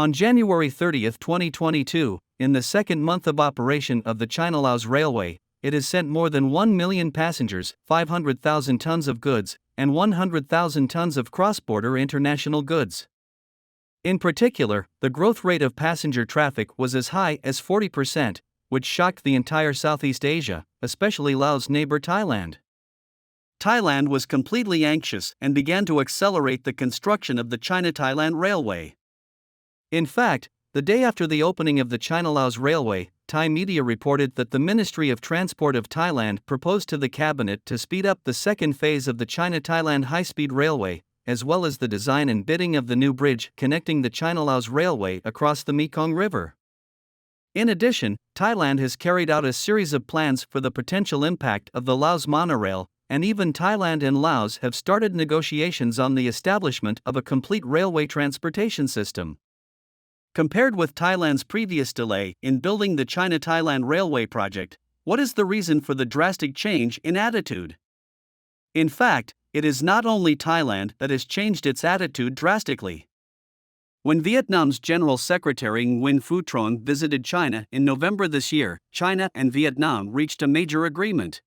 On January 30, 2022, in the second month of operation of the China-Laos Railway, it has sent more than 1 million passengers, 500,000 tons of goods, and 100,000 tons of cross-border international goods. In particular, the growth rate of passenger traffic was as high as 40%, which shocked the entire Southeast Asia, especially Laos' neighbor Thailand. Thailand was completely anxious and began to accelerate the construction of the China-Thailand Railway. In fact, the day after the opening of the China-Laos Railway, Thai media reported that the Ministry of Transport of Thailand proposed to the cabinet to speed up the second phase of the China-Thailand High-speed Railway, as well as the design and bidding of the new bridge connecting the China-Laos Railway across the Mekong River. In addition, Thailand has carried out a series of plans for the potential impact of the Laos monorail, and even Thailand and Laos have started negotiations on the establishment of a complete railway transportation system. Compared with Thailand's previous delay in building the China-Thailand Railway project, what is the reason for the drastic change in attitude? In fact, it is not only Thailand that has changed its attitude drastically. When Vietnam's General Secretary Nguyen Phu Trong visited China in November this year, China and Vietnam reached a major agreement.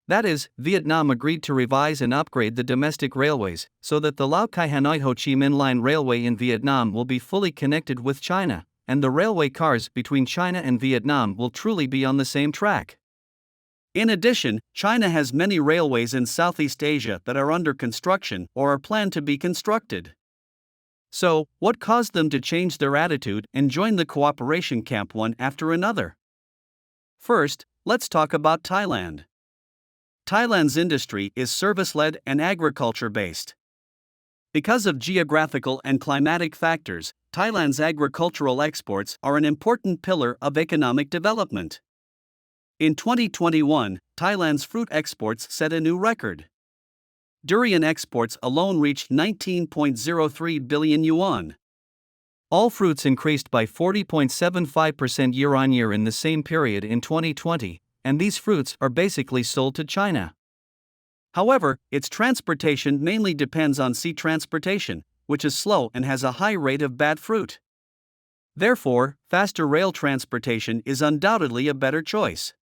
That is, Vietnam agreed to revise and upgrade the domestic railways so that the Lao Cai Hanoi Ho Chi Minh Line Railway in Vietnam will be fully connected with China, and the railway cars between China and Vietnam will truly be on the same track. In addition, China has many railways in Southeast Asia that are under construction or are planned to be constructed. So, what caused them to change their attitude and join the cooperation camp one after another? First, let's talk about Thailand. Thailand's industry is service-led and agriculture-based. Because of geographical and climatic factors, Thailand's agricultural exports are an important pillar of economic development. In 2021, Thailand's fruit exports set a new record. Durian exports alone reached 19.03 billion yuan. All fruits increased by 40.75% year-on-year in the same period in 2020, and these fruits are basically sold to China. However, its transportation mainly depends on sea transportation, which is slow and has a high rate of bad fruit. Therefore, faster rail transportation is undoubtedly a better choice.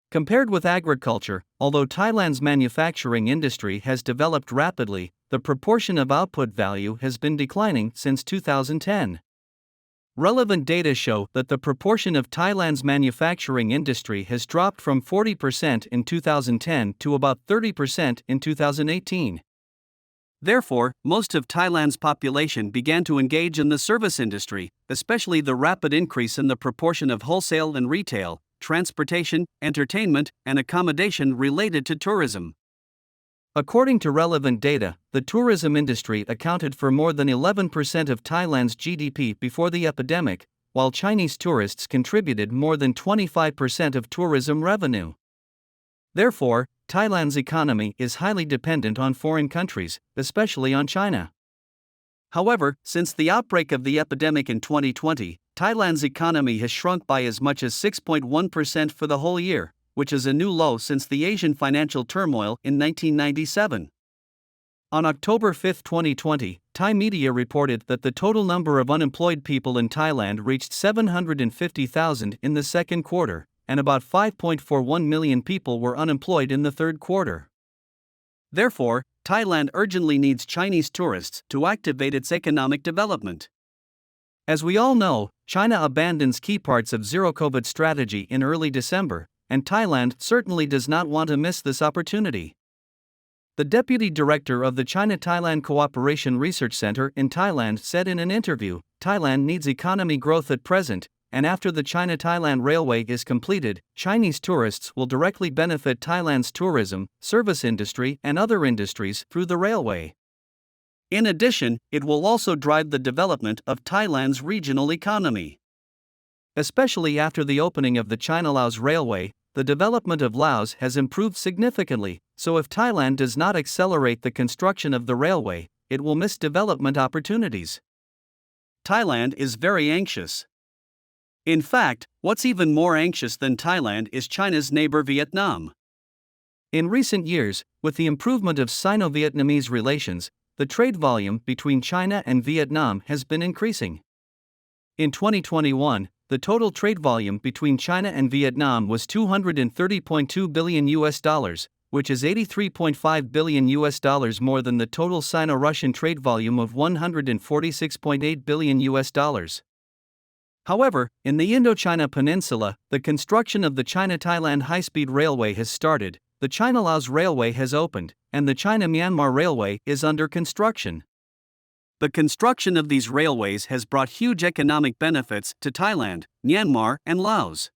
Compared with agriculture, although Thailand's manufacturing industry has developed rapidly, the proportion of output value has been declining since 2010. Relevant data show that the proportion of Thailand's manufacturing industry has dropped from 40% in 2010 to about 30% in 2018. Therefore, most of Thailand's population began to engage in the service industry, especially the rapid increase in the proportion of wholesale and retail, transportation, entertainment, and accommodation related to tourism. According to relevant data, the tourism industry accounted for more than 11% of Thailand's GDP before the epidemic, while Chinese tourists contributed more than 25% of tourism revenue. Therefore, Thailand's economy is highly dependent on foreign countries, especially on China. However, since the outbreak of the epidemic in 2020, Thailand's economy has shrunk by as much as 6.1% for the whole year, which is a new low since the Asian financial turmoil in 1997. On October 5, 2020, Thai media reported that the total number of unemployed people in Thailand reached 750,000 in the second quarter, and about 5.41 million people were unemployed in the third quarter. Therefore, Thailand urgently needs Chinese tourists to activate its economic development. As we all know, China abandons key parts of zero-COVID strategy in early December, and Thailand certainly does not want to miss this opportunity. The deputy director of the China-Thailand Cooperation Research Center in Thailand said in an interview, Thailand needs economy growth at present, and after the China-Thailand Railway is completed, Chinese tourists will directly benefit Thailand's tourism, service industry, and other industries through the railway. In addition, it will also drive the development of Thailand's regional economy. Especially after the opening of the China-Laos Railway, the development of Laos has improved significantly, so if Thailand does not accelerate the construction of the railway, it will miss development opportunities. Thailand is very anxious. In fact, what's even more anxious than Thailand is China's neighbor Vietnam. In recent years, with the improvement of Sino-Vietnamese relations, the trade volume between China and Vietnam has been increasing. In 2021, the total trade volume between China and Vietnam was $230.2 billion US, which is $83.5 billion US more than the total Sino-Russian trade volume of $146.8 billion US. However, in the Indochina Peninsula, the construction of the China-Thailand High-speed Railway has started, the China-Laos Railway has opened, and the China-Myanmar Railway is under construction. The construction of these railways has brought huge economic benefits to Thailand, Myanmar, and Laos.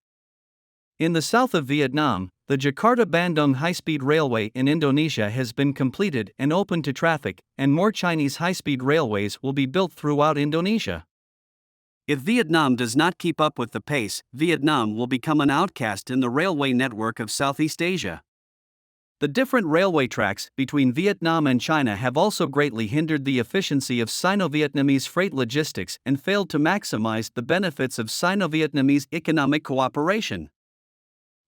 In the south of Vietnam, the Jakarta-Bandung High-speed Railway in Indonesia has been completed and open to traffic, and more Chinese high-speed railways will be built throughout Indonesia. If Vietnam does not keep up with the pace, Vietnam will become an outcast in the railway network of Southeast Asia. The different railway tracks between Vietnam and China have also greatly hindered the efficiency of Sino-Vietnamese freight logistics and failed to maximize the benefits of Sino-Vietnamese economic cooperation.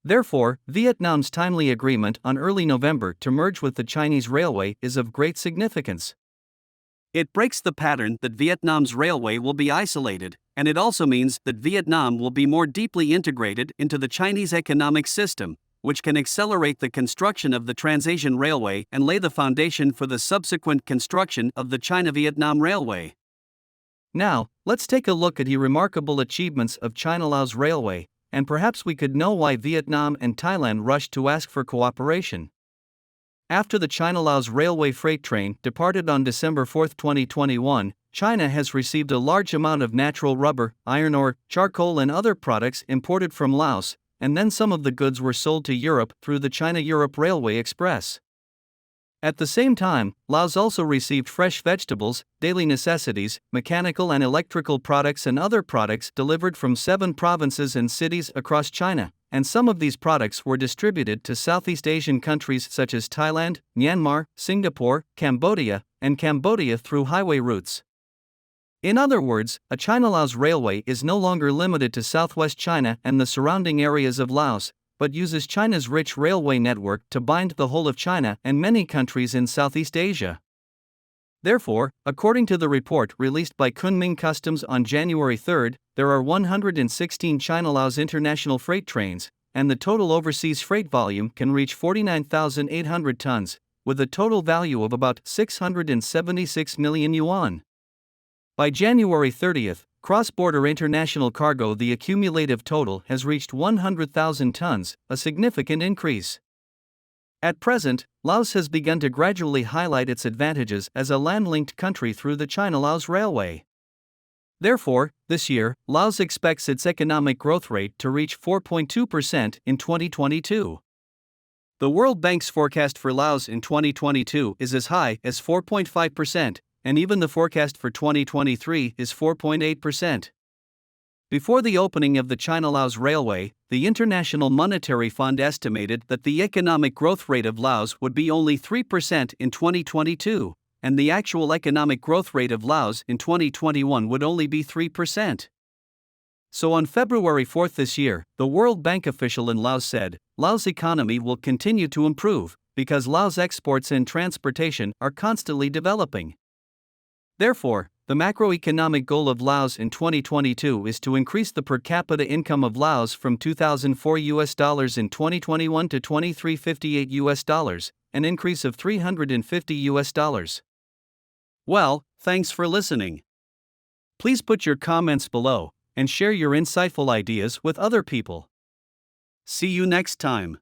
Therefore, Vietnam's timely agreement on early November to merge with the Chinese railway is of great significance. It breaks the pattern that Vietnam's railway will be isolated, and it also means that Vietnam will be more deeply integrated into the Chinese economic system, which can accelerate the construction of the Trans-Asian Railway and lay the foundation for the subsequent construction of the China-Vietnam Railway. Now, let's take a look at the remarkable achievements of China-Laos Railway, and perhaps we could know why Vietnam and Thailand rushed to ask for cooperation. After the China-Laos Railway freight train departed on December 4, 2021, China has received a large amount of natural rubber, iron ore, charcoal and other products imported from Laos, and then some of the goods were sold to Europe through the China-Europe Railway Express. At the same time, Laos also received fresh vegetables, daily necessities, mechanical and electrical products and other products delivered from 7 provinces and cities across China, and some of these products were distributed to Southeast Asian countries such as Thailand, Myanmar, Singapore, and Cambodia through highway routes. In other words, a China-Laos railway is no longer limited to southwest China and the surrounding areas of Laos, but uses China's rich railway network to bind the whole of China and many countries in Southeast Asia. Therefore, according to the report released by Kunming Customs on January 3, there are 116 China-Laos international freight trains, and the total overseas freight volume can reach 49,800 tons, with a total value of about 676 million yuan. By January 30, cross-border international cargo, the accumulative total has reached 100,000 tons, a significant increase. At present, Laos has begun to gradually highlight its advantages as a land-linked country through the China-Laos Railway. Therefore, this year, Laos expects its economic growth rate to reach 4.2% in 2022. The World Bank's forecast for Laos in 2022 is as high as 4.5%, and even the forecast for 2023 is 4.8%. Before the opening of the China-Laos Railway, the International Monetary Fund estimated that the economic growth rate of Laos would be only 3% in 2022, and the actual economic growth rate of Laos in 2021 would only be 3%. So on February 4 this year, the World Bank official in Laos said, Laos' economy will continue to improve, because Laos' exports and transportation are constantly developing. Therefore, the macroeconomic goal of Laos in 2022 is to increase the per capita income of Laos from $2,004 in 2021 to $2,358, an increase of $350. Well, thanks for listening. Please put your comments below and share your insightful ideas with other people. See you next time.